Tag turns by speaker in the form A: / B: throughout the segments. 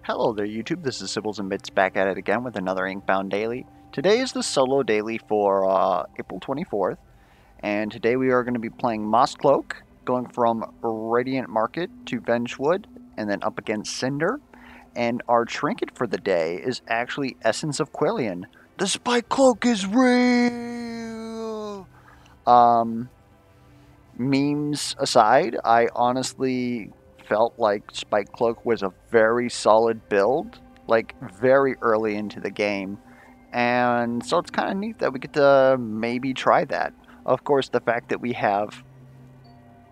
A: Hello there YouTube, this is Sibbles and Bits back at it again with another Inkbound daily. Today is the solo daily for April 24th, and today we are going to be playing Spikecloak, going from Radiant Market to Benchwood, and then up against Cinder. And our trinket for the day is actually Essence of Quillian. The Spikecloak is real! Memes aside, I honestly felt like Spikecloak was a very solid build, like very early into the game. And so it's kind of neat that we get to maybe try that. Of course, the fact that we have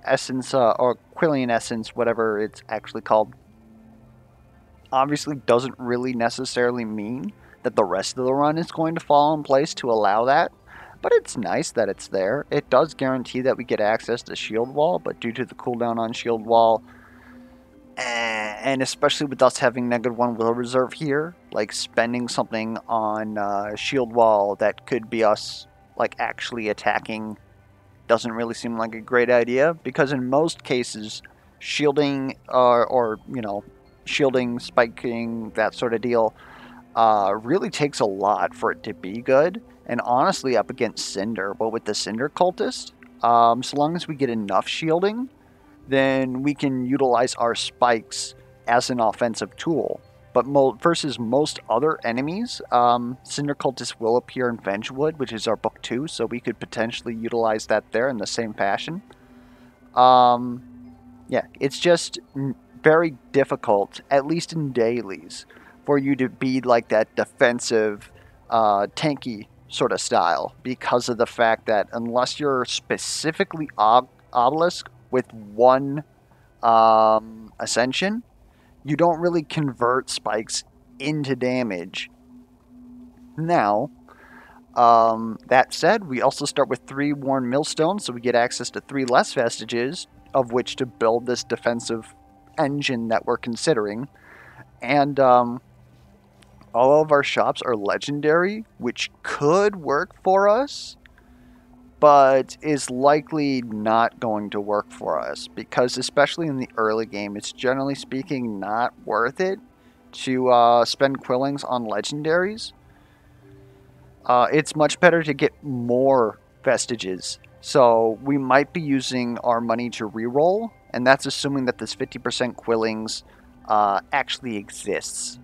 A: Essence, or Quillian Essence, whatever it's actually called, obviously doesn't really necessarily mean that the rest of the run is going to fall in place to allow that. But it's nice that it's there. It does guarantee that we get access to Shield Wall, but due to the cooldown on Shield Wall, and especially with us having -1 will reserve here, like spending something on Shield Wall that could be us like actually attacking doesn't really seem like a great idea, because in most cases, shielding or you know, shielding, spiking, that sort of deal really takes a lot for it to be good. And honestly, up against Cinder, but with the Cinder Cultist, so long as we get enough shielding, then we can utilize our spikes as an offensive tool. But versus most other enemies, Cinder Cultists will appear in Benchwood, which is our book 2, so we could potentially utilize that there in the same fashion. Yeah, it's just very difficult, at least in dailies, for you to be like that defensive, tanky sort of style, because of the fact that unless you're specifically Obelisk with one Ascension, you don't really convert spikes into damage. Now, that said, we also start with 3 Worn Millstones, so we get access to 3 less Vestiges, of which to build this defensive engine that we're considering. And all of our shops are legendary, which could work for us, but is likely not going to work for us, because especially in the early game, it's generally speaking not worth it to spend Quillings on legendaries. It's much better to get more Vestiges, so we might be using our money to reroll, and that's assuming that this 50% Quillings actually exists.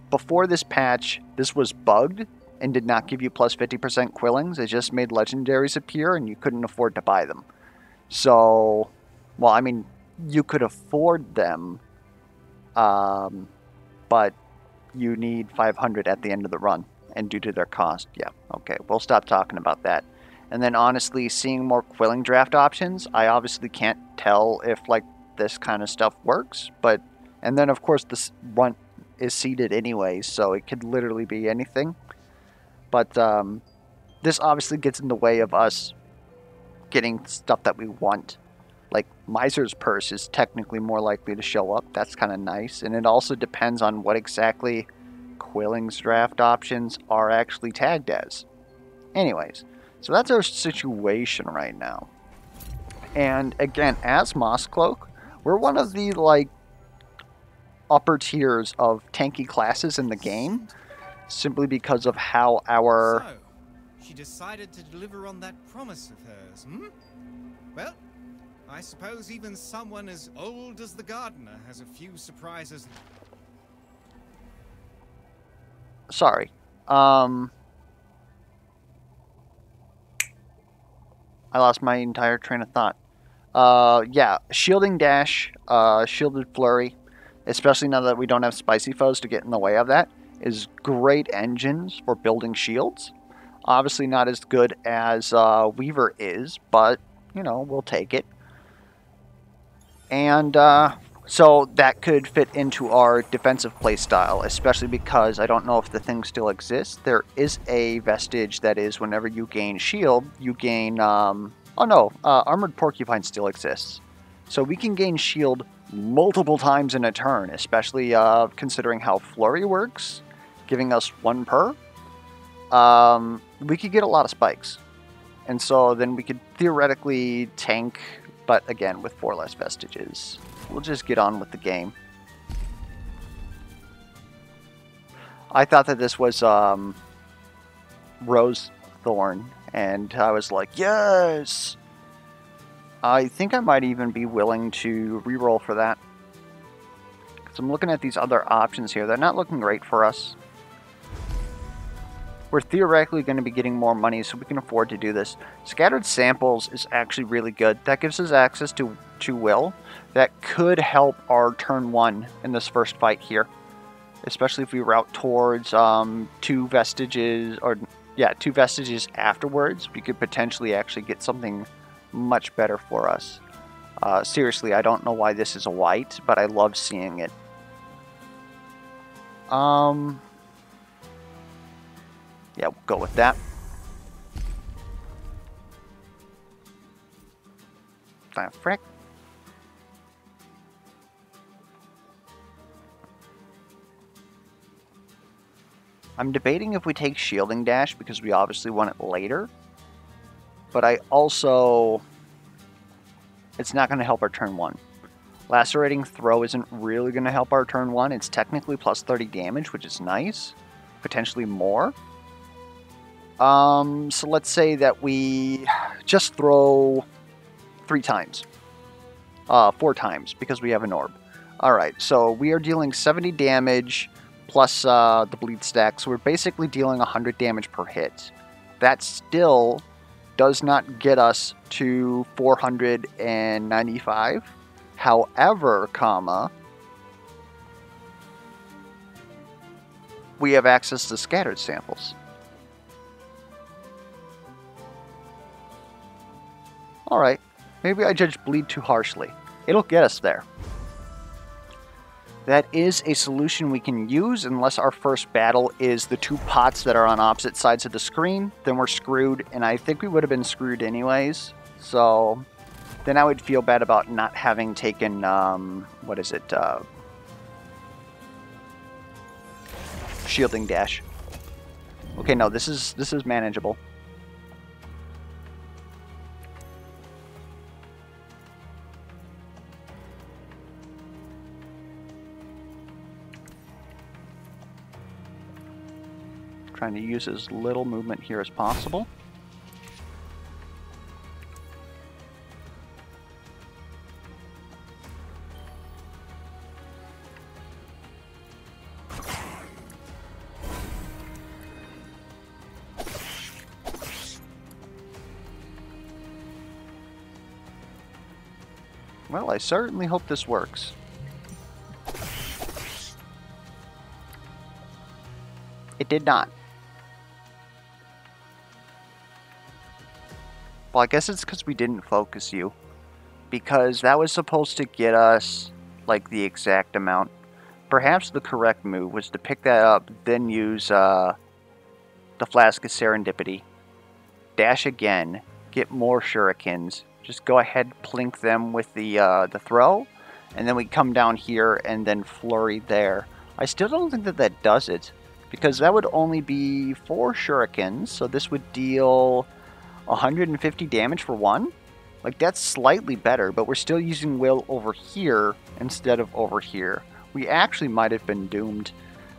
A: Before this patch, this was bugged and did not give you plus 50% Quillings. It just made legendaries appear and you couldn't afford to buy them. So, well, I mean, you could afford them, but you need 500 at the end of the run, and due to their cost, yeah, okay, we'll stop talking about that. And then honestly, seeing more Quilling draft options, I obviously can't tell if like this kind of stuff works, but, and then of course this run is seeded anyway, so it could literally be anything. But this obviously gets in the way of us getting stuff that we want. Like Miser's Purse is technically more likely to show up. That's kind of nice. And it also depends on what exactly Quilling's draft options are actually tagged as. Anyways, so that's our situation right now. And again, as Spikecloak, we're one of the like upper tiers of tanky classes in the game, simply because of how our...
B: So, she decided to deliver on that promise of hers, hmm? Well, I suppose even someone as old as the gardener has a few surprises.
A: Sorry. I lost my entire train of thought. Yeah, Shielding Dash, Shielded Flurry, especially now that we don't have Spicy Foes to get in the way of that, is great engines for building shields. Obviously not as good as Weaver is, but, you know, we'll take it. And so that could fit into our defensive playstyle, especially because I don't know if the thing still exists. There is a vestige that is whenever you gain shield, you gain... oh no, Armored Porcupine still exists. So we can gain shield multiple times in a turn, especially considering how Flurry works, giving us 1 per. We could get a lot of spikes. And so then we could theoretically tank, but again, with 4 less Vestiges. We'll just get on with the game. I thought that this was Rose Thorn, and I was like, yes! I think I might even be willing to reroll for that. Because I'm looking at these other options here. They're not looking great for us. We're theoretically going to be getting more money, so we can afford to do this. Scattered Samples is actually really good. That gives us access to Will. That could help our turn 1 in this first fight here. Especially if we route towards 2 vestiges, or yeah, 2 vestiges afterwards. We could potentially actually get something much better for us. Seriously, I don't know why this is a white, but I love seeing it. Yeah, we'll go with that. Ah, frick. I'm debating if we take Shielding Dash because we obviously want it later. But I also... It's not going to help our turn 1. Lacerating Throw isn't really going to help our turn 1. It's technically plus 30 damage, which is nice. Potentially more. So let's say that we just throw 3 times. 4 times, because we have an orb. Alright, so we are dealing 70 damage plus the bleed stack, so we're basically dealing 100 damage per hit. That still does not get us to 495. However, we have access to Scattered Samples. Alright, maybe I judged bleed too harshly. It'll get us there. That is a solution we can use unless our first battle is the 2 pots that are on opposite sides of the screen. Then we're screwed, and I think we would have been screwed anyways. So then I would feel bad about not having taken, what is it? Shielding Dash. Okay, no, this is manageable. Trying to use as little movement here as possible. Well, I certainly hope this works. It did not. Well, I guess it's because we didn't focus you. Because that was supposed to get us, like, the exact amount. Perhaps the correct move was to pick that up, then use the Flask of Serendipity. Dash again. Get more shurikens. Just go ahead, plink them with the throw. And then we come down here and then flurry there. I still don't think that that does it. Because that would only be 4 shurikens. So this would deal 150 damage for 1. Like, that's slightly better, but we're still using Will over here instead of over here. We actually might have been doomed.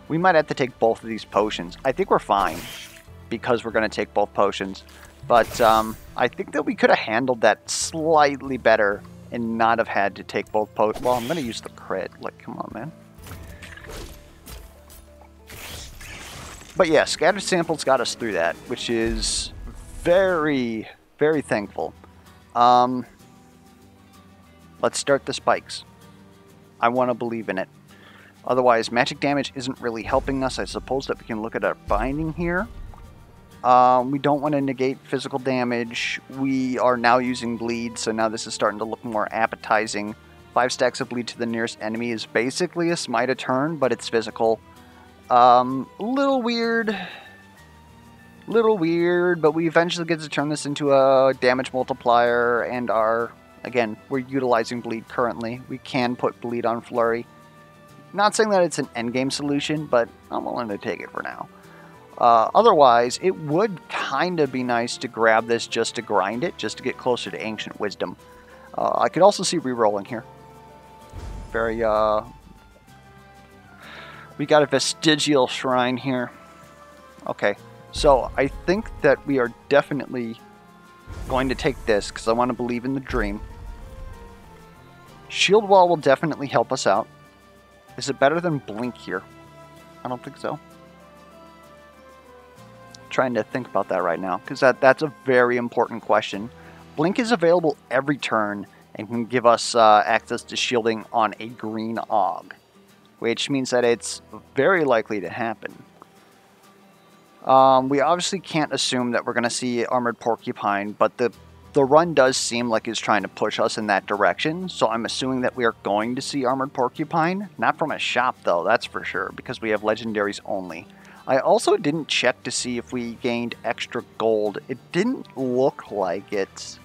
A: We might have to take both of these potions. I think we're fine because we're going to take both potions. But I think that we could have handled that slightly better and not have had to take both potions. Well, I'm going to use the crit. Like, come on, man. But yeah, Scattered Samples got us through that, which is very, very thankful. Let's start the spikes. I want to believe in it. Otherwise, magic damage isn't really helping us. I suppose that we can look at our binding here. We don't want to negate physical damage. We are now using bleed, so now this is starting to look more appetizing. 5 stacks of bleed to the nearest enemy is basically a smite a turn, but it's physical. Little weird, but we eventually get to turn this into a damage multiplier, and again, we're utilizing bleed currently. We can put bleed on flurry. Not saying that it's an endgame solution, but I'm willing to take it for now. Otherwise, it would kind of be nice to grab this just to grind it, just to get closer to Ancient Wisdom. I could also see rerolling here. Very, We got a vestigial shrine here. Okay, so I think that we are definitely going to take this because I want to believe in the dream. Shield wall will definitely help us out. Is it better than blink here? I don't think so. Trying to think about that right now because that's a very important question. Blink is available every turn and can give us access to shielding on a green Og, which means that it's very likely to happen. We obviously can't assume that we're going to see Armored Porcupine, but the run does seem like it's trying to push us in that direction, so I'm assuming that we are going to see Armored Porcupine. Not from a shop, though, that's for sure, because we have legendaries only. I also didn't check to see if we gained extra gold. It didn't look like it.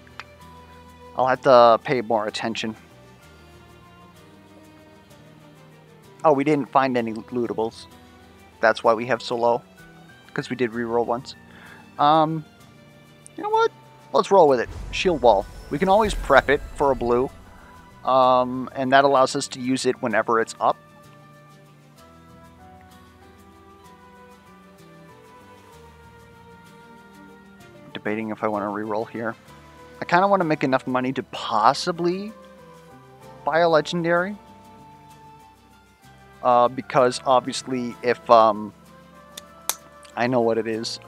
A: I'll have to pay more attention. Oh, we didn't find any lootables. That's why we have so low. Because we did reroll once. You know what? Let's roll with it. Shield wall. We can always prep it for a blue. And that allows us to use it whenever it's up. Debating if I want to reroll here. I kind of want to make enough money to possibly buy a legendary. Because obviously if... I know what it is.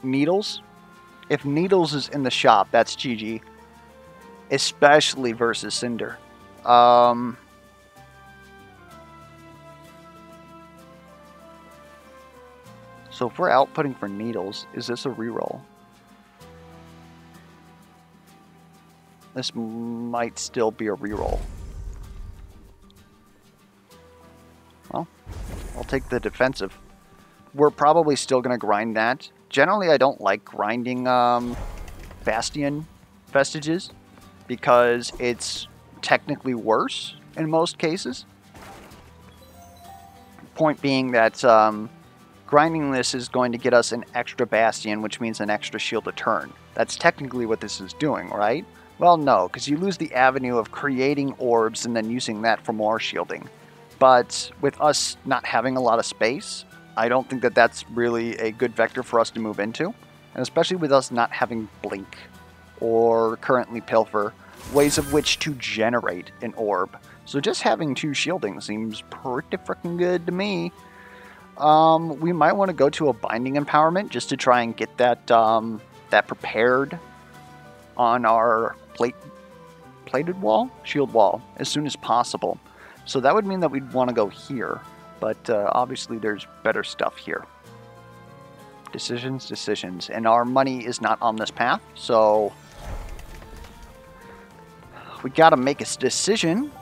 A: Needles. If Needles is in the shop, that's GG. Especially versus Cinder. So if we're outputting for Needles, is this a reroll? This might still be a reroll. Well, I'll take the defensive. We're probably still going to grind that. Generally, I don't like grinding Bastion Vestiges because it's technically worse in most cases. Point being that grinding this is going to get us an extra Bastion, which means an extra shield a turn. That's technically what this is doing, right? Well, no, because you lose the avenue of creating orbs and then using that for more shielding. But with us not having a lot of space, I don't think that that's really a good vector for us to move into. And especially with us not having Blink or currently Pilfer, ways of which to generate an orb. So just having 2 shielding seems pretty freaking good to me. We might want to go to a Binding Empowerment just to try and get that that prepared on our plated wall? Shield wall, as soon as possible. So that would mean that we'd want to go here. But obviously there's better stuff here. Decisions, decisions. And our money is not on this path, so we gotta make a decision.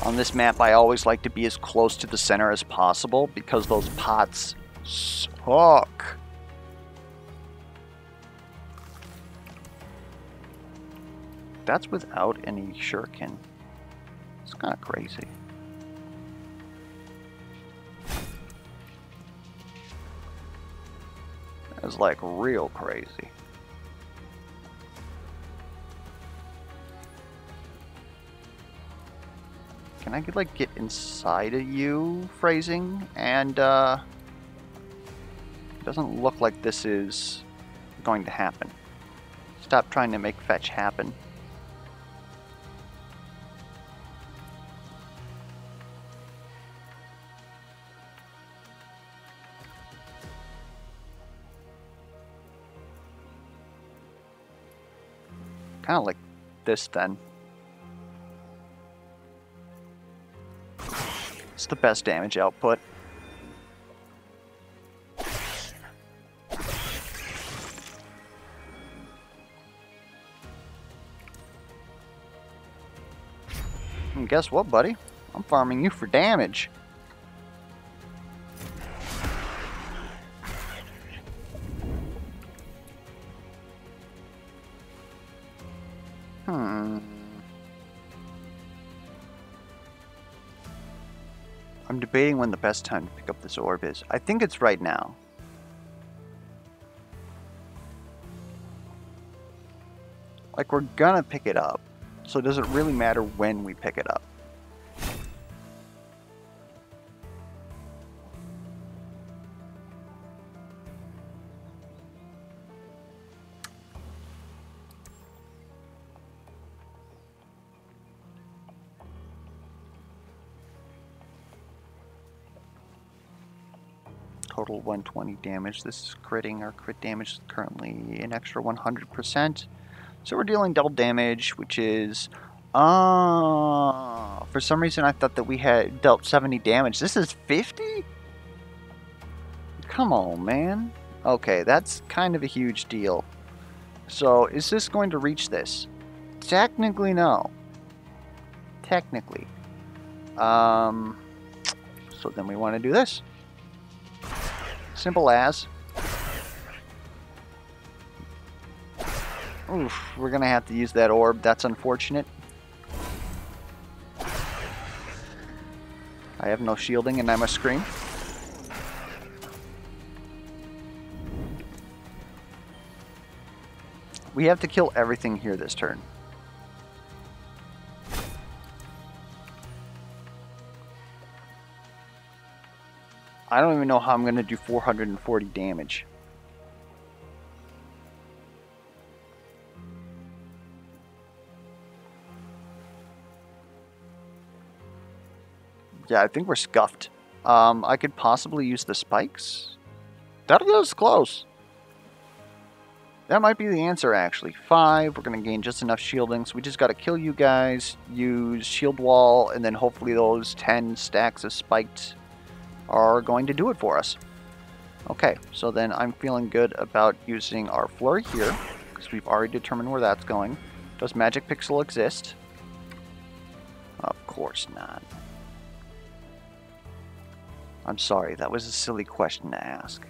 A: On this map, I always like to be as close to the center as possible because those pots suck. That's without any shuriken. It's kind of crazy. It's like real crazy. Can I like get inside of you, phrasing? And it doesn't look like this is going to happen. Stop trying to make fetch happen. Kind of like this then. It's the best damage output. And guess what, buddy? I'm farming you for damage. I'm debating when the best time to pick up this orb is. I think it's right now. Like, we're gonna pick it up. So does it really matter when we pick it up? Total 120 damage. This is critting. Our crit damage is currently an extra 100%. So we're dealing double damage, which is... for some reason I thought that we had dealt 70 damage. This is 50? Come on, man. Okay, that's kind of a huge deal. So is this going to reach this? Technically, no. Technically. So then we want to do this. Simple as. Oof, we're gonna have to use that orb. That's unfortunate. I have no shielding and I must scream. We have to kill everything here this turn. I don't even know how I'm going to do 440 damage. Yeah, I think we're scuffed. I could possibly use the spikes. That was close. That might be the answer, actually. 5, we're going to gain just enough shielding, so we just got to kill you guys, use shield wall, and then hopefully those 10 stacks of spiked are going to do it for us. Okay, so then I'm feeling good about using our flurry here, because we've already determined where that's going. Does Magic Pixel exist? Of course not. I'm sorry, that was a silly question to ask.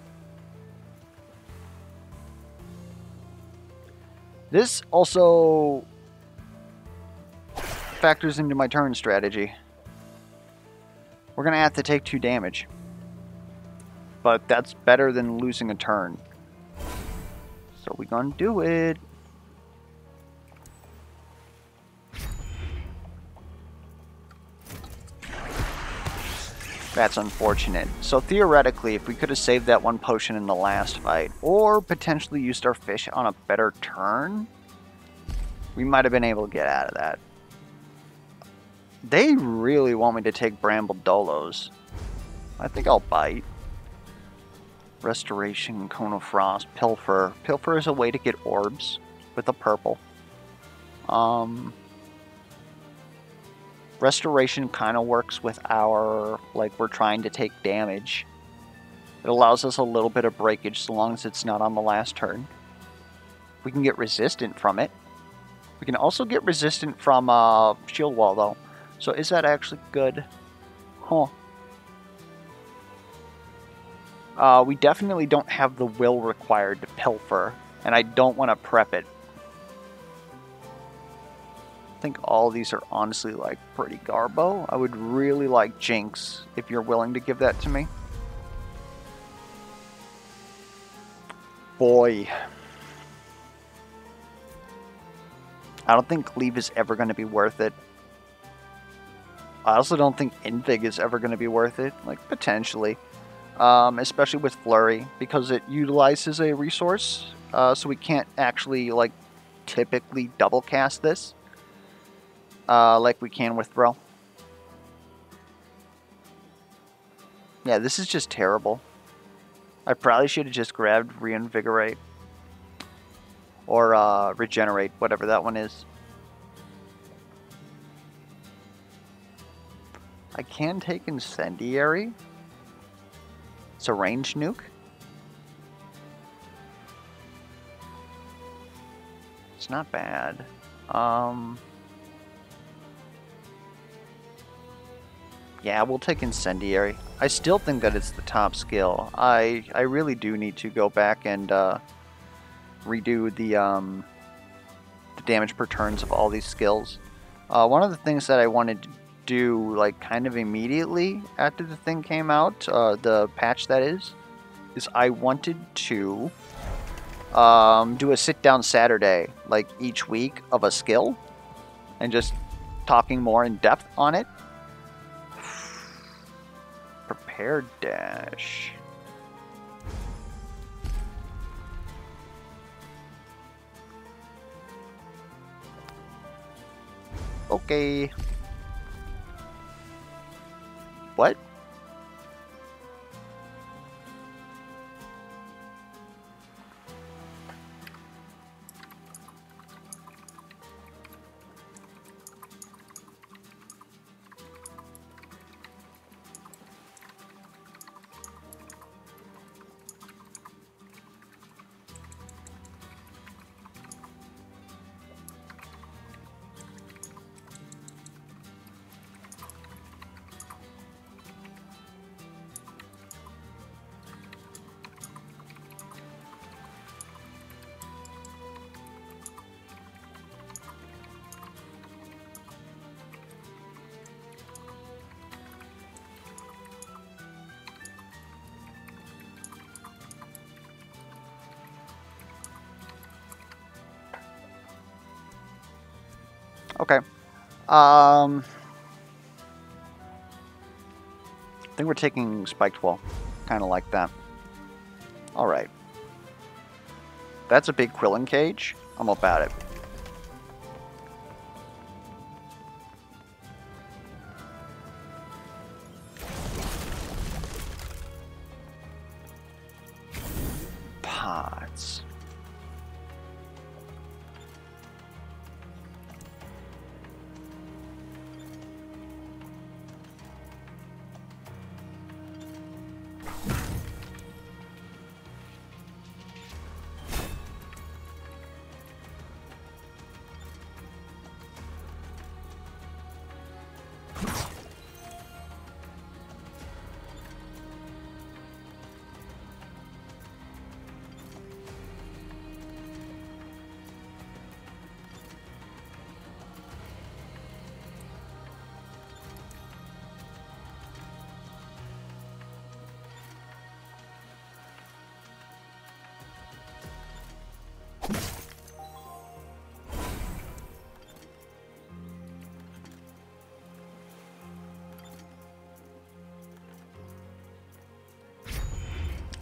A: This also factors into my turn strategy. We're going to have to take 2 damage. But that's better than losing a turn. So we're going to do it. That's unfortunate. So theoretically, if we could have saved that 1 potion in the last fight, or potentially used our fish on a better turn, we might have been able to get out of that. They really want me to take Bramble Dolos. I think I'll bite. Restoration, Cone of Frost, Pilfer. Pilfer is a way to get orbs with a purple. Restoration kind of works with our, like, we're trying to take damage. It allows us a little bit of breakage so long as it's not on the last turn. We can get resistant from it. We can also get resistant from shield wall, though. So is that actually good? Huh. We definitely don't have the will required to pilfer, and I don't want to prep it. I think all these are honestly, like, pretty garbo. I would really like Jinx, if you're willing to give that to me. Boy. I don't think Cleave is ever going to be worth it. I also don't think Invig is ever going to be worth it. Like, potentially. Especially with Flurry, because it utilizes a resource. So we can't actually, like, typically double cast this. Like we can with Throw. Yeah, this is just terrible. I probably should have just grabbed Reinvigorate. Or Regenerate, whatever that one is. I can take Incendiary. It's a ranged nuke. It's not bad. Yeah, we'll take Incendiary. I still think that it's the top skill. I really do need to go back and redo the damage per turns of all these skills. One of the things that I wanted to do, like, kind of immediately after the thing came out, the patch that is I wanted to do a sit-down Saturday, like each week, of a skill, and just talking more in depth on it. Prepare dash. Okay. What? Okay. I think we're taking Spiked Wall. Kind of like that. Alright. That's a big Quillen cage. I'm about it. Pots.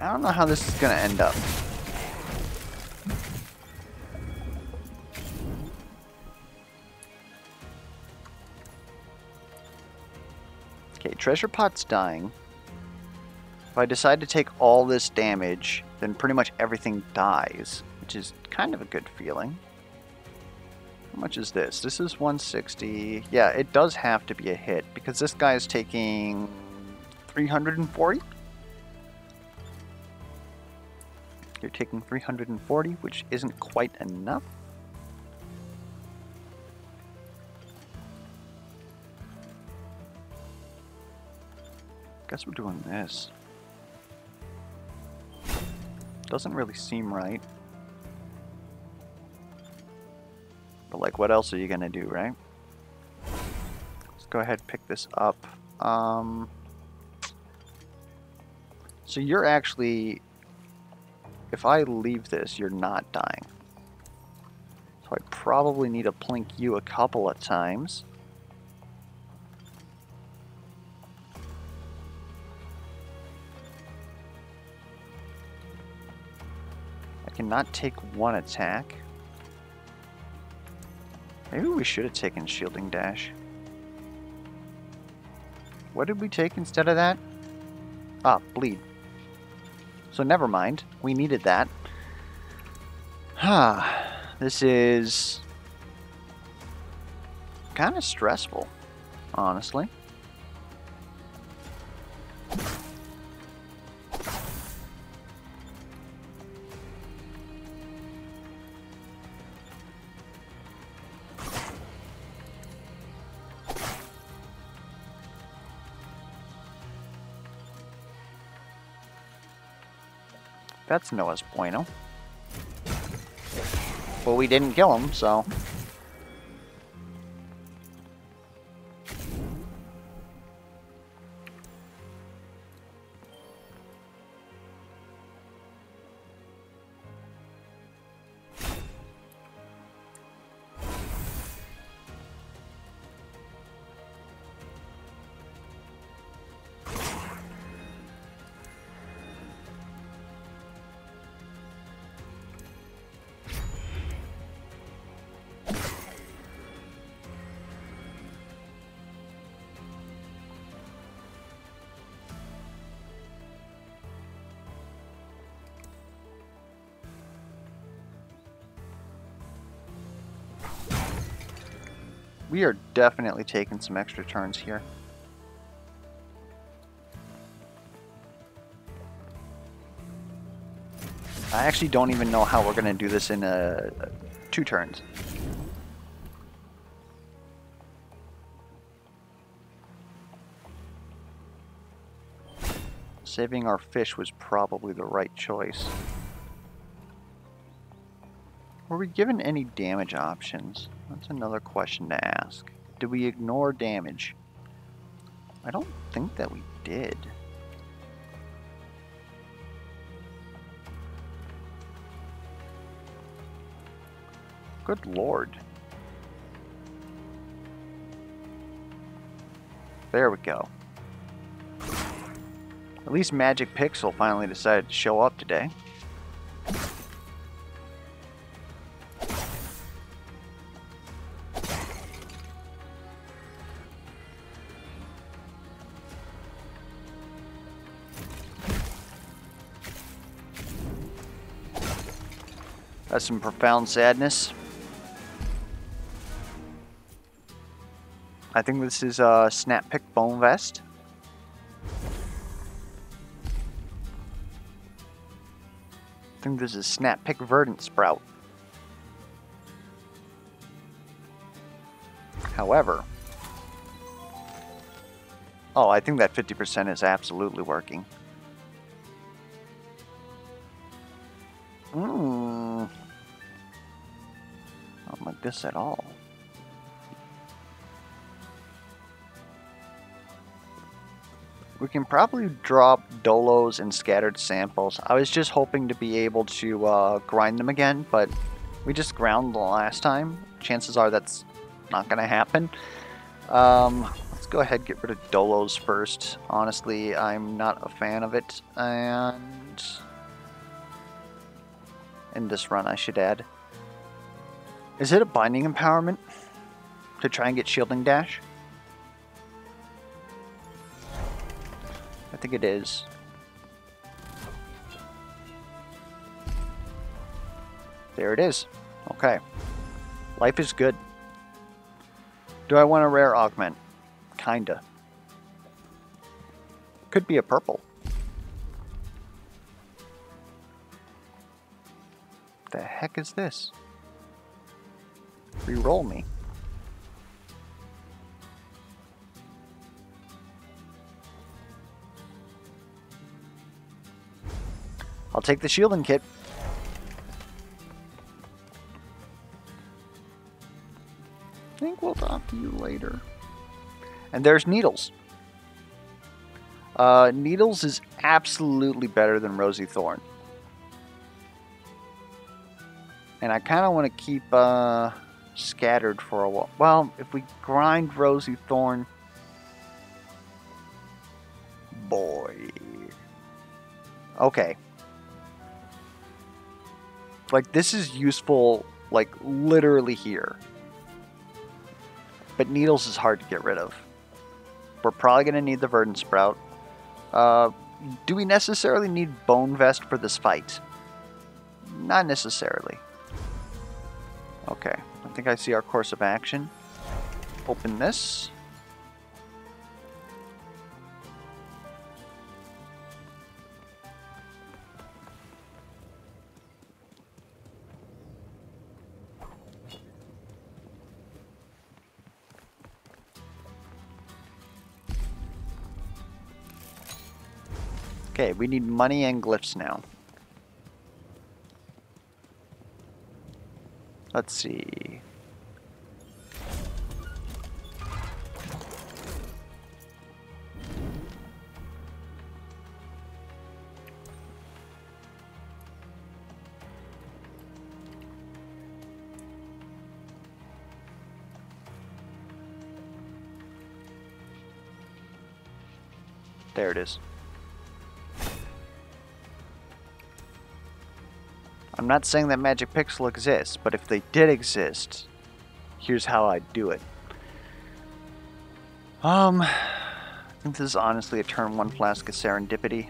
A: I don't know how this is going to end up. Okay, treasure pot's dying. If I decide to take all this damage, then pretty much everything dies, which is kind of a good feeling. How much is this? This is 160. Yeah, it does have to be a hit, because this guy is taking 340? You're taking 340, which isn't quite enough. Guess we're doing this. Doesn't really seem right. But like, what else are you gonna do, right? Let's go ahead and pick this up. So you're actually... If I leave this, you're not dying. So I probably need to plink you a couple of times. I cannot take one attack. Maybe we should have taken Shielding Dash. What did we take instead of that? Ah, Bleed. So never mind. We needed that. This is kind of stressful, honestly. That's Noah's bueno. Well, we didn't kill him, so... We are definitely taking some extra turns here. I actually don't even know how we're going to do this in 2 turns. Saving our fish was probably the right choice. Were we given any damage options? That's another question to ask. Did we ignore damage? I don't think that we did. Good lord. There we go. At least Magic Pixel finally decided to show up today. That's some profound sadness. I think this is a Snap Pick Bone Vest. I think this is Snap Pick Verdant Sprout. However, oh, I think that 50% is absolutely working. I don't like this at all. We can probably drop Dolos and scattered samples. I was just hoping to be able to grind them again, but we just ground the last time. Chances are that's not going to happen. Let's go ahead and get rid of Dolos first. Honestly, I'm not a fan of it. And in this run, I should add. Is it a binding empowerment to try and get shielding dash? I think it is. There it is. Okay. Life is good. Do I want a rare augment? Kinda. Could be a purple. The heck is this? Reroll me. I'll take the shielding kit. I think we'll talk to you later. And there's Needles. Needles is absolutely better than Rosy Thorn. And I kind of want to keep Scattered for a while. Well, if we grind Rosy Thorn... Boy. Okay. Like, this is useful, like, literally here. But Needles is hard to get rid of. We're probably going to need the Verdant Sprout. Do we necessarily need Bone Vest for this fight? Not necessarily. Okay, I think I see our course of action. Open this. Okay, we need money and glyphs now. Let's see. There it is. I'm not saying that Magic Pixel exists, but if they did exist, here's how I'd do it. I think this is honestly a turn 1 Flask of Serendipity.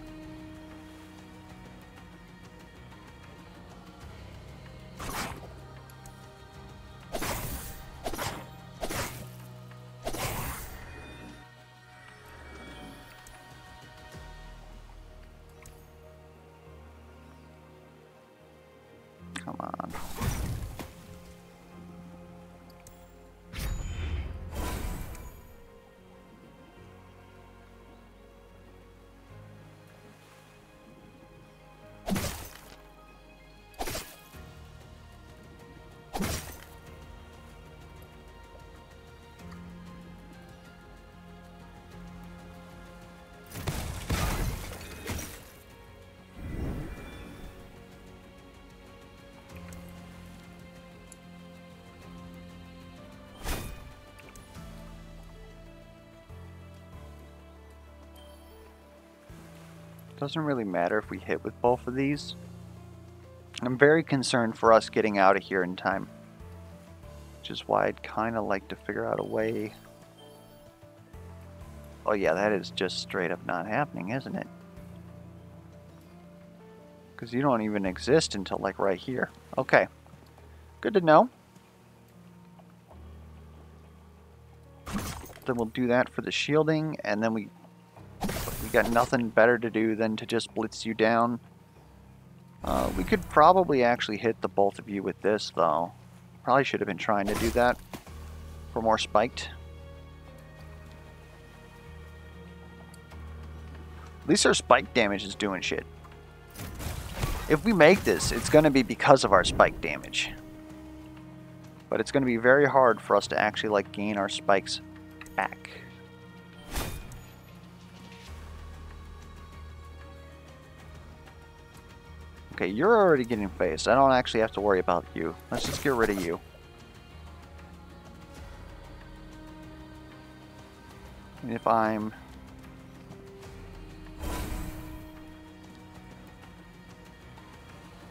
A: on. Doesn't really matter if we hit with both of these. I'm very concerned for us getting out of here in time, which is why I'd kind of like to figure out a way. Oh yeah, that is just straight up not happening, isn't it? Because you don't even exist until like right here. Okay, good to know. Then we'll do that for the shielding, and then we got nothing better to do than to just blitz you down. We could probably actually hit the both of you with this, though. Probably should have been trying to do that for more spiked. At least our spike damage is doing shit. If we make this, it's going to be because of our spike damage. But it's going to be very hard for us to actually like gain our spikes back. Okay, you're already getting phased. I don't actually have to worry about you. Let's just get rid of you. And if I'm...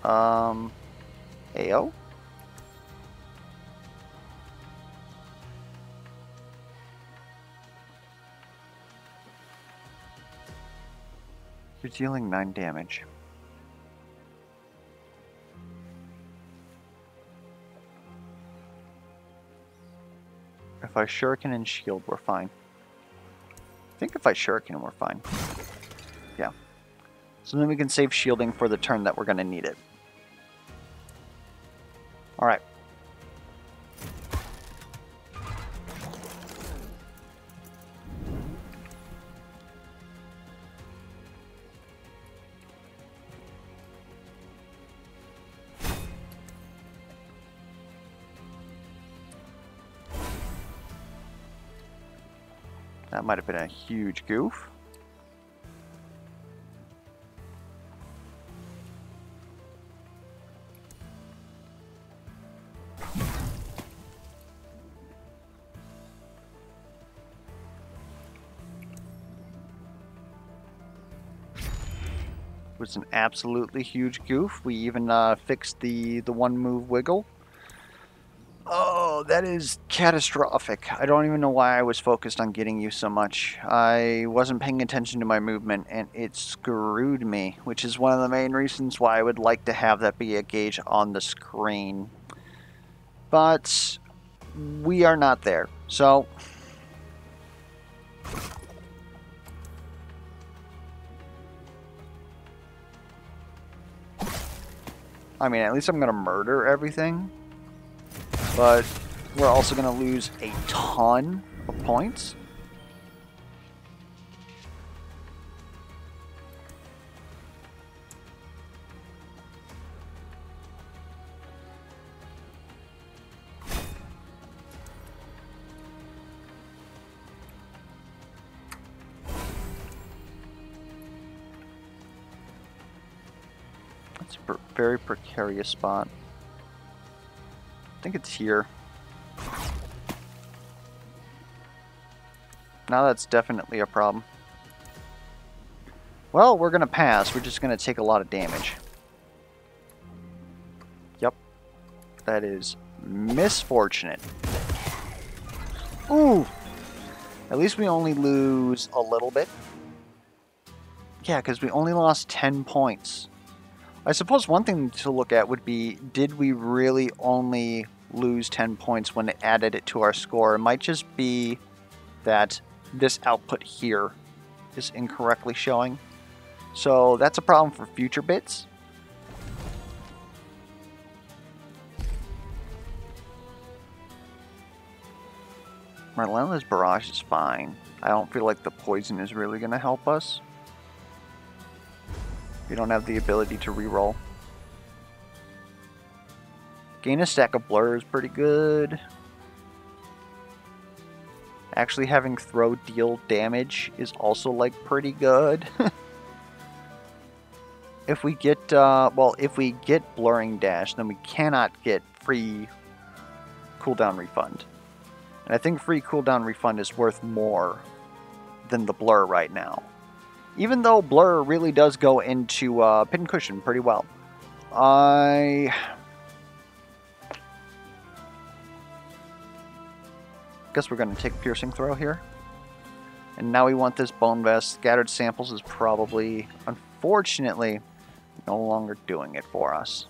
A: AO? You're dealing 9 damage. If I shuriken and shield, we're fine. I think if I shuriken, we're fine. Yeah. So then we can save shielding for the turn that we're going to need it. Alright. That might have been a huge goof. It was an absolutely huge goof. We even fixed the one move wiggle. Oh, that is catastrophic. I don't even know why I was focused on getting you so much. I wasn't paying attention to my movement, and it screwed me, which is one of the main reasons why I would like to have that be a gauge on the screen. But we are not there, so... I mean, at least I'm going to murder everything. But we're also going to lose a ton of points. It's a very precarious spot. I think it's here. Now that's definitely a problem. Well, we're going to pass. We're just going to take a lot of damage. Yep. That is misfortunate. Ooh! At least we only lose a little bit. Yeah, because we only lost 10 points. I suppose one thing to look at would be, did we really only lose 10 points when it added it to our score? It might just be that this output here is incorrectly showing. So that's a problem for future bits. Relentless Barrage is fine. I don't feel like the poison is really going to help us. We don't have the ability to reroll. Gain a stack of blur is pretty good. Actually having throw deal damage is also like pretty good. If we get, if we get Blurring Dash, then we cannot get free cooldown refund. And I think free cooldown refund is worth more than the blur right now. Even though blur really does go into Pincushion pretty well. I guess we're going to take Piercing Throw here. And now we want this Bone Vest. Scattered Samples is probably, unfortunately, no longer doing it for us.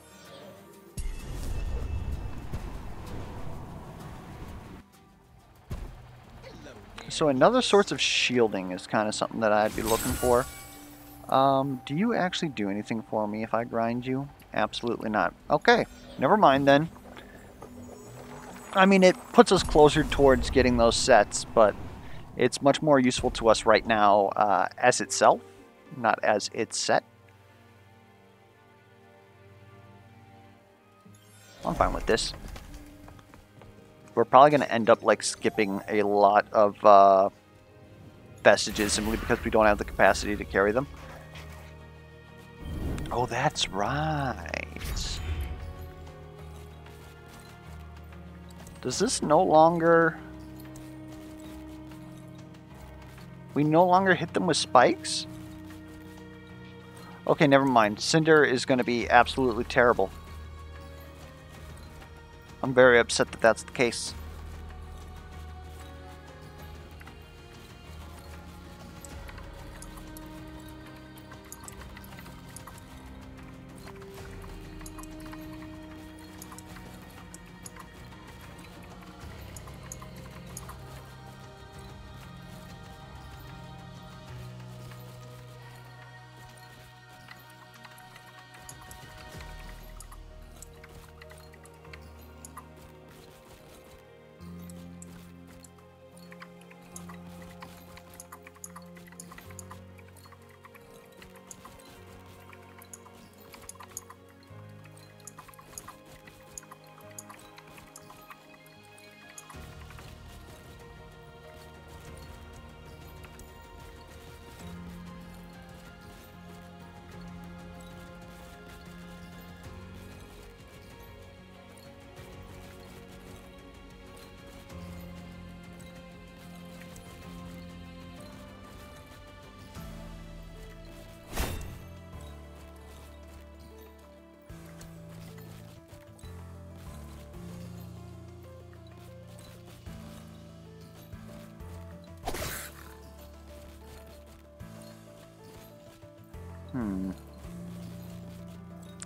A: So another source of shielding is kind of something that I'd be looking for. Do you actually do anything for me if I grind you? Absolutely not. Okay, never mind then. I mean, it puts us closer towards getting those sets, but it's much more useful to us right now as itself, not as its set. I'm fine with this. We're probably going to end up like skipping a lot of vestiges simply because we don't have the capacity to carry them. Oh, that's right. Does this no longer... We no longer hit them with spikes? Okay, never mind. Cinder is going to be absolutely terrible. I'm very upset that that's the case.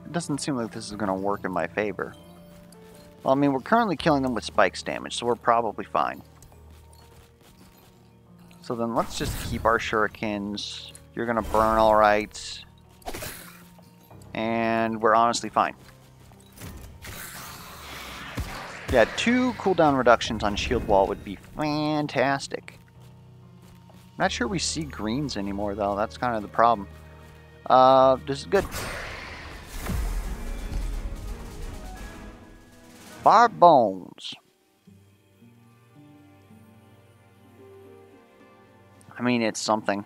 A: It doesn't seem like this is going to work in my favor. Well, I mean, we're currently killing them with spikes damage, so we're probably fine. So then let's just keep our shurikens. You're going to burn all right. And we're honestly fine. Yeah, 2 cooldown reductions on shield wall would be fantastic. Not sure we see greens anymore, though. That's kind of the problem. This is good. Bar bones. I mean, it's something.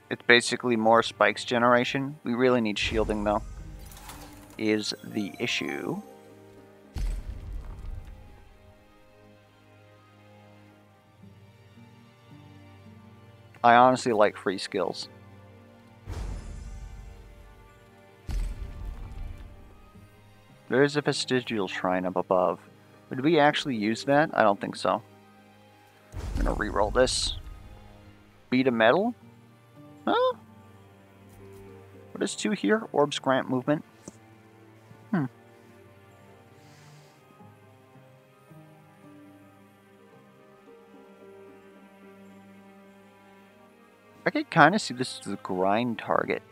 A: It's basically more spikes generation. We really need shielding, though, is the issue. I honestly like free skills. There is a vestigial shrine up above. Did we actually use that? I don't think so. I'm gonna re-roll this. Beat a metal? Huh? What is 2 here? Orbs grant movement. I could kind of see this as a grind target.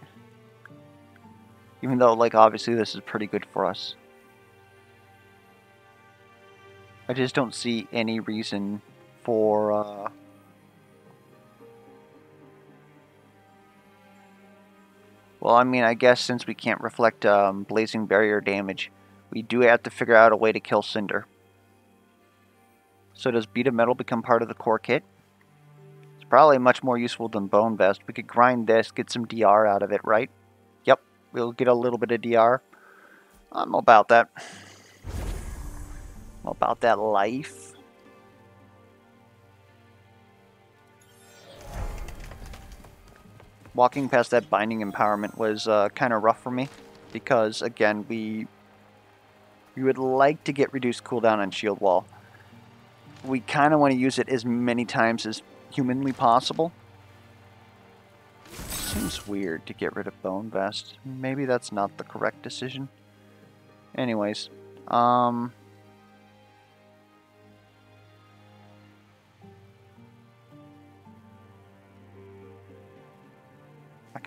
A: Even though, like, obviously this is pretty good for us. I just don't see any reason for... Well, I mean, I guess since we can't reflect blazing barrier damage, we do have to figure out a way to kill Cinder. So does Beat of Metal become part of the core kit? It's probably much more useful than Bone Vest. We could grind this, get some DR out of it, right? Yep, we'll get a little bit of DR. I'm about that. I'm about that life. Walking past that binding empowerment was kind of rough for me because, again, we would like to get reduced cooldown on Shield Wall. We kind of want to use it as many times as humanly possible. Seems weird to get rid of Bone Vest. Maybe that's not the correct decision. Anyways, I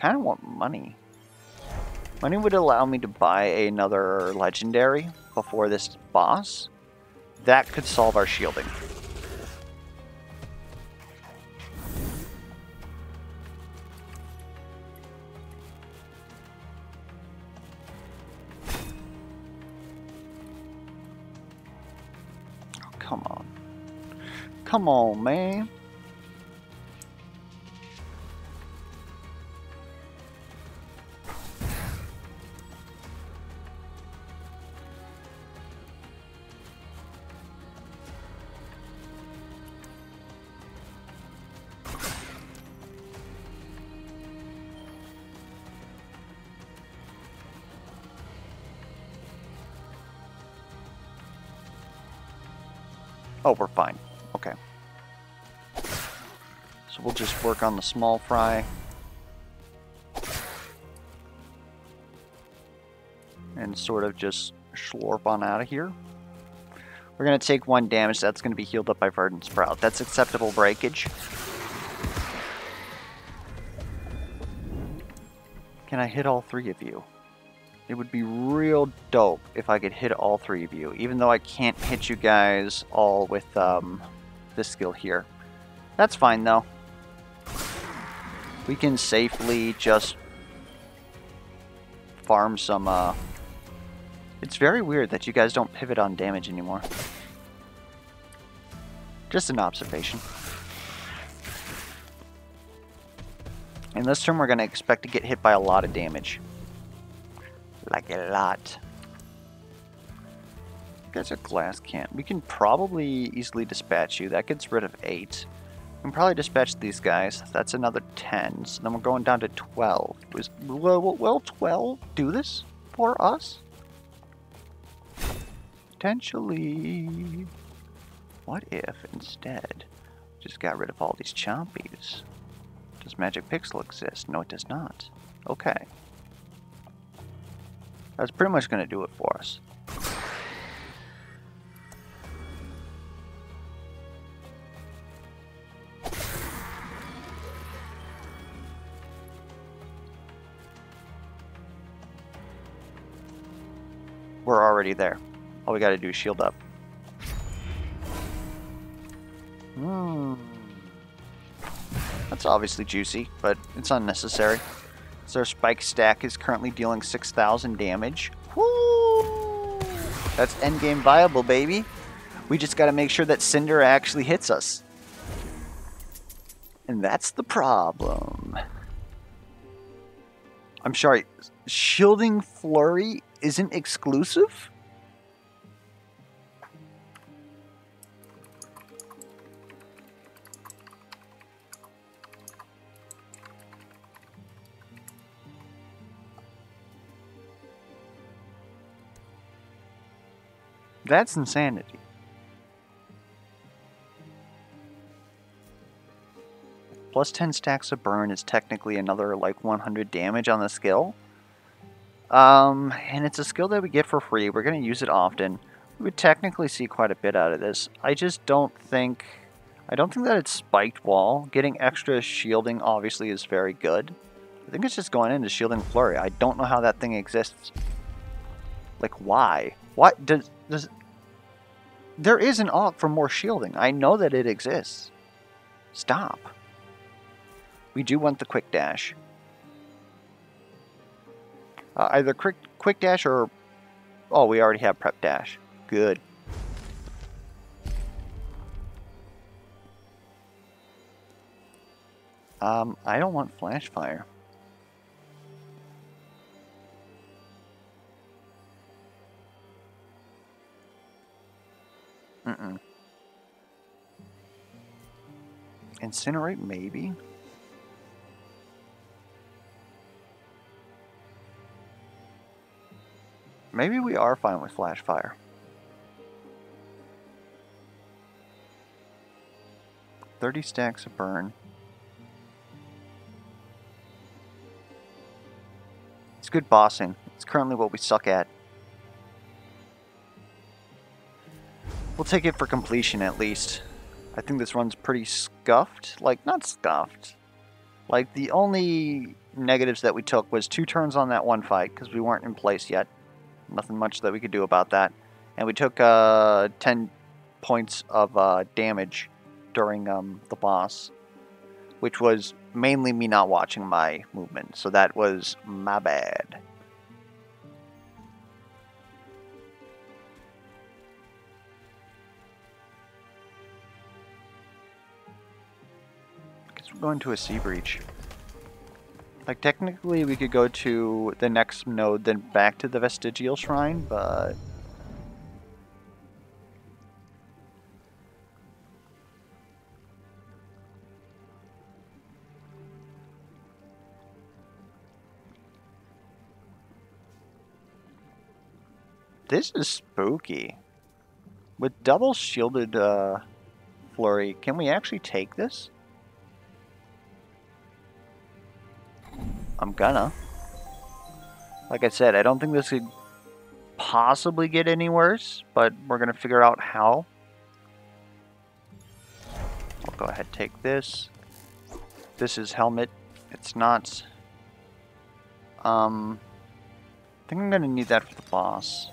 A: kind of want money. Money would allow me to buy another legendary before this boss. That could solve our shielding. Oh, come on. Come on, man. Oh, we're fine. Okay. So we'll just work on the small fry. And sort of just slurp on out of here. We're going to take 1 damage. That's going to be healed up by Verdant Sprout. That's acceptable breakage. Can I hit all 3 of you? It would be real dope if I could hit all 3 of you, even though I can't hit you guys all with this skill here. That's fine, though. We can safely just farm some... It's very weird that you guys don't pivot on damage anymore. Just an observation. And this turn we're going to expect to get hit by a lot of damage. Like a lot. That's a glass can. We can probably easily dispatch you. That gets rid of 8. We can probably dispatch these guys. That's another 10. So then we're going down to 12. Will 12 do this for us? Potentially. What if instead just got rid of all these chompies? Does Magic Pixel exist? No, it does not. Okay. That's pretty much going to do it for us. We're already there. All we got to do is shield up. That's obviously juicy, but it's unnecessary. So our spike stack is currently dealing 6,000 damage. Woo! That's endgame viable, baby. We just got to make sure that Cinder actually hits us. And that's the problem. I'm sorry, Shielding Flurry isn't exclusive? That's insanity. Plus 10 stacks of burn is technically another like 100 damage on the skill. And it's a skill that we get for free. We're going to use it often. We would technically see quite a bit out of this. I just don't think... I don't think that it's spiked wall. Getting extra shielding obviously is very good. I think it's just going into Shielding Flurry. I don't know how that thing exists. Like, why? What does... There is an AUG for more shielding. I know that it exists. Stop. We do want the quick dash. Either quick dash or... Oh, we already have prep dash. Good. I don't want flash fire. Incinerate, maybe? Maybe we are fine with flash fire. $30 stacks of burn. It's good bossing. It's currently what we suck at. We'll take it for completion at least. I think this run's pretty scuffed. Like, not scuffed. Like, the only negatives that we took was 2 turns on that one fight, because we weren't in place yet. Nothing much that we could do about that. And we took 10 points of damage during the boss, which was mainly me not watching my movement. So that was my bad. We're going to a sea breach. Like, technically we could go to the next node, then back to the Vestigial Shrine, but... This is spooky. With double shielded flurry, can we actually take this? I'm gonna. Like I said, I don't think this could possibly get any worse, but we're gonna figure out how. I'll go ahead and take this. This is helmet. It's not. I think I'm gonna need that for the boss.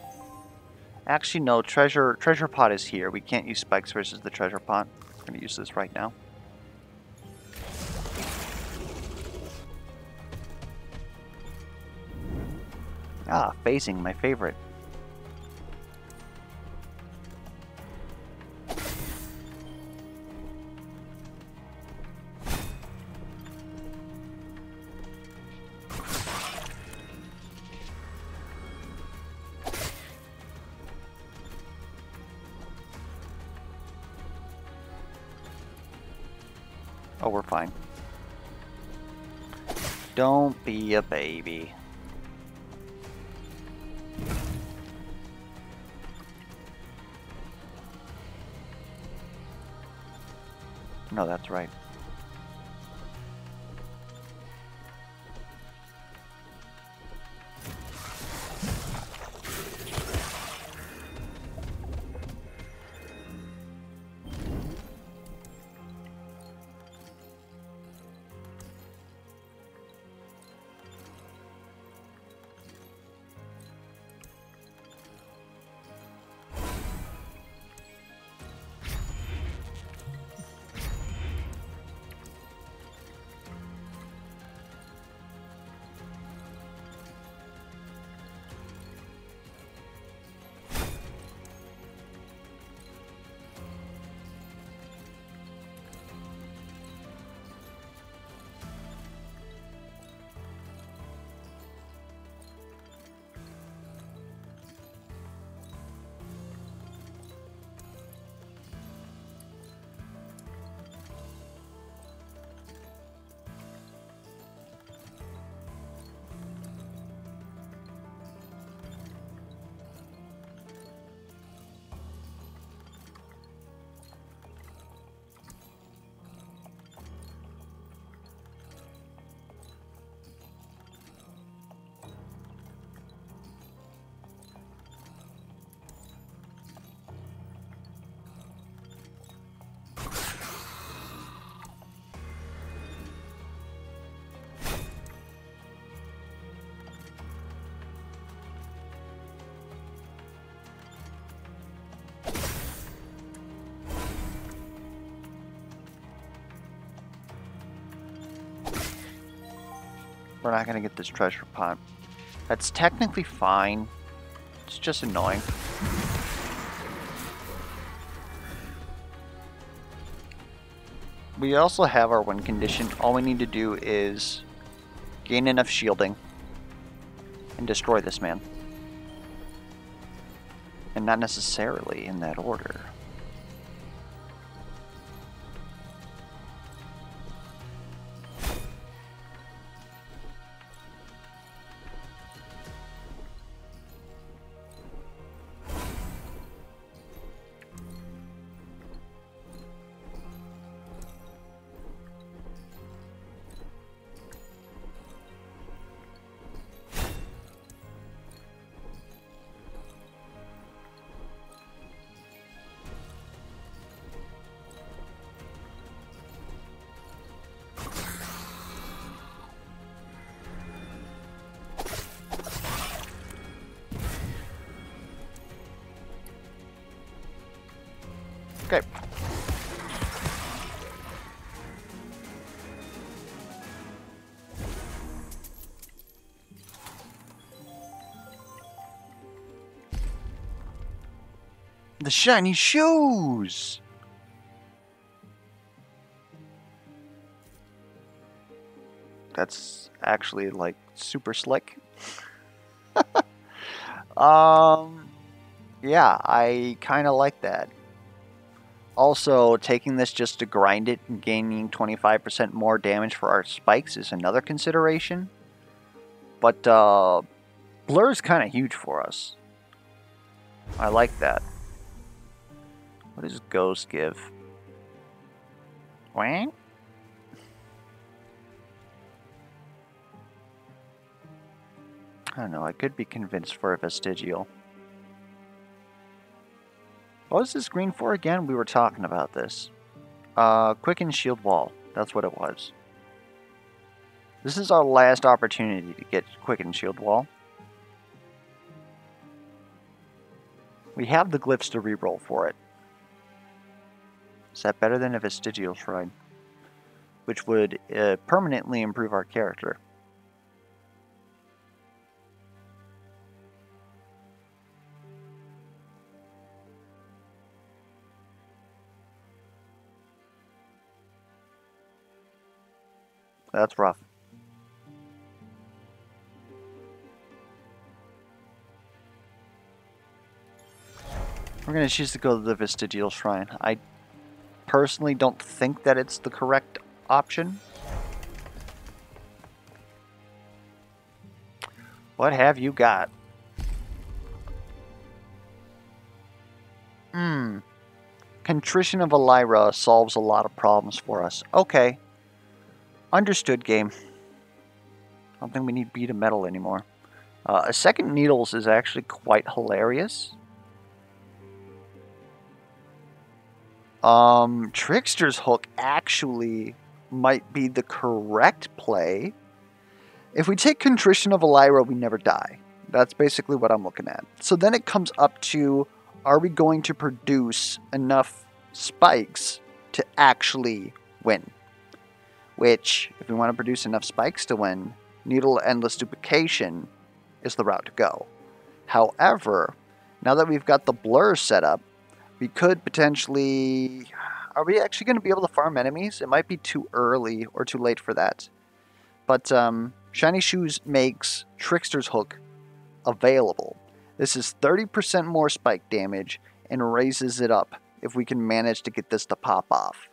A: Actually, no. Treasure pot is here. We can't use spikes versus the treasure pot. I'm gonna use this right now. Ah, phasing, my favorite. Oh, we're fine. Don't be a baby. No, that's right. We're not gonna get this treasure pot. That's technically fine. It's just annoying. We also have our win condition. All we need to do is gain enough shielding and destroy this man. And not necessarily in that order. Okay. The shiny shoes! That's actually, like, super slick. Yeah, I kind of like that. Also, taking this just to grind it and gaining 25% more damage for our spikes is another consideration. But, Blur is kind of huge for us. I like that. What does Ghost give? Wang? I don't know, I could be convinced for a Vestigial. What was this green for again? We were talking about this. Quicken Shield Wall. That's what it was. This is our last opportunity to get Quicken Shield Wall. We have the glyphs to reroll for it. Is that better than a Vestigial Shrine? Which would permanently improve our character. That's rough. We're going to choose to go to the Vestigial Shrine. I personally don't think that it's the correct option. What have you got? Contrition of Elira solves a lot of problems for us. Okay. Understood, game. I don't think we need beat a metal anymore. A second Needles is actually quite hilarious. Trickster's Hook actually might be the correct play. If we take Contrition of Elira, we never die. That's basically what I'm looking at. So then it comes up to, are we going to produce enough spikes to actually win? Which, if we want to produce enough spikes to win, Needle Endless Duplication is the route to go. However, now that we've got the blur set up, we could potentially... Are we actually going to be able to farm enemies? It might be too early or too late for that. But Shiny Shoes makes Trickster's Hook available. This is 30% more spike damage and raises it up if we can manage to get this to pop off.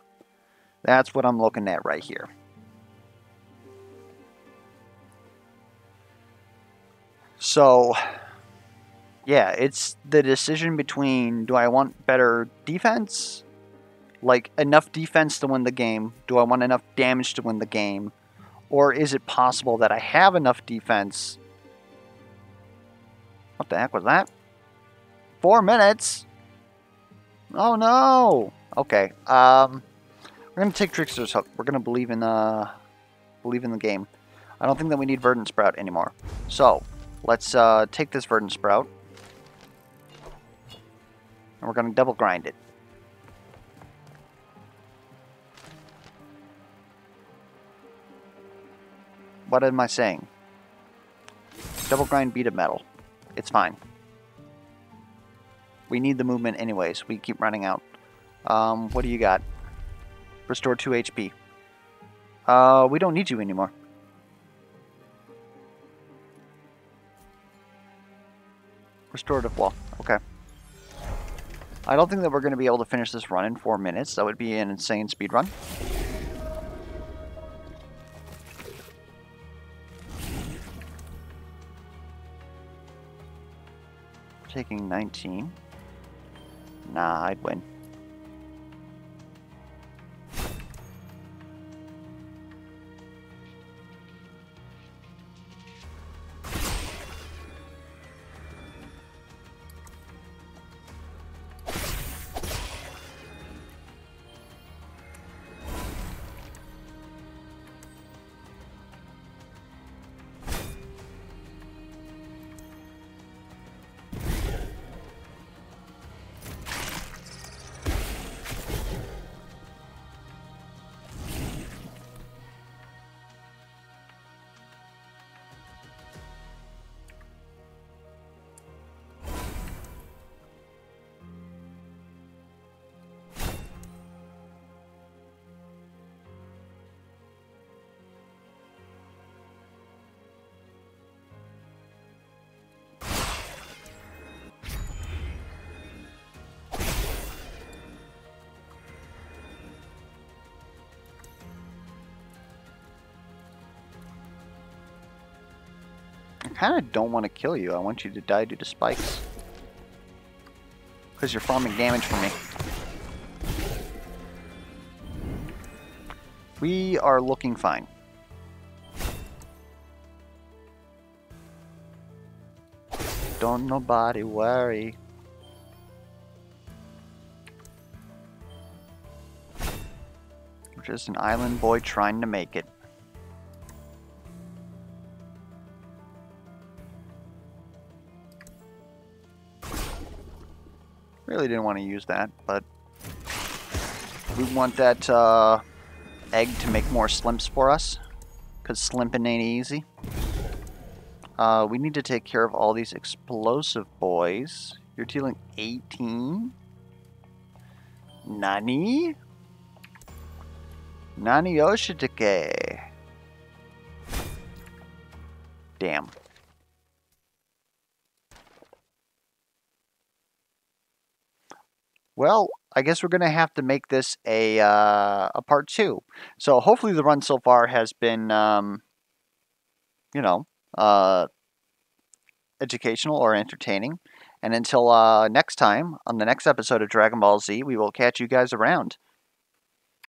A: That's what I'm looking at right here. So, yeah, it's the decision between, do I want better defense? Like, enough defense to win the game? Do I want enough damage to win the game? Or is it possible that I have enough defense? What the heck was that? 4 minutes? Oh no! Okay, we're gonna take Trickster's Hook. We're gonna believe in the game. I don't think that we need Verdant Sprout anymore. So, let's take this Verdant Sprout. And we're gonna double grind it. What am I saying? Double grind beat of metal. It's fine. We need the movement anyways. We keep running out. What do you got? Restore 2 HP. We don't need you anymore. Restorative wall. Okay. I don't think that we're going to be able to finish this run in 4 minutes. That would be an insane speed run. We're taking 19. Nah, I'd win. I kind of don't want to kill you. I want you to die due to spikes. Because you're farming damage for me. We are looking fine. Don't nobody worry. We're just an island boy trying to make it. Really didn't want to use that, but we want that egg to make more slimps for us, because slimping ain't easy. We need to take care of all these explosive boys. You're dealing 18? Nani? Nani Yoshitake? Damn. Well, I guess we're going to have to make this a part 2. So hopefully the run so far has been, you know, educational or entertaining. And until next time, on the next episode of Dragon Ball Z, we will catch you guys around.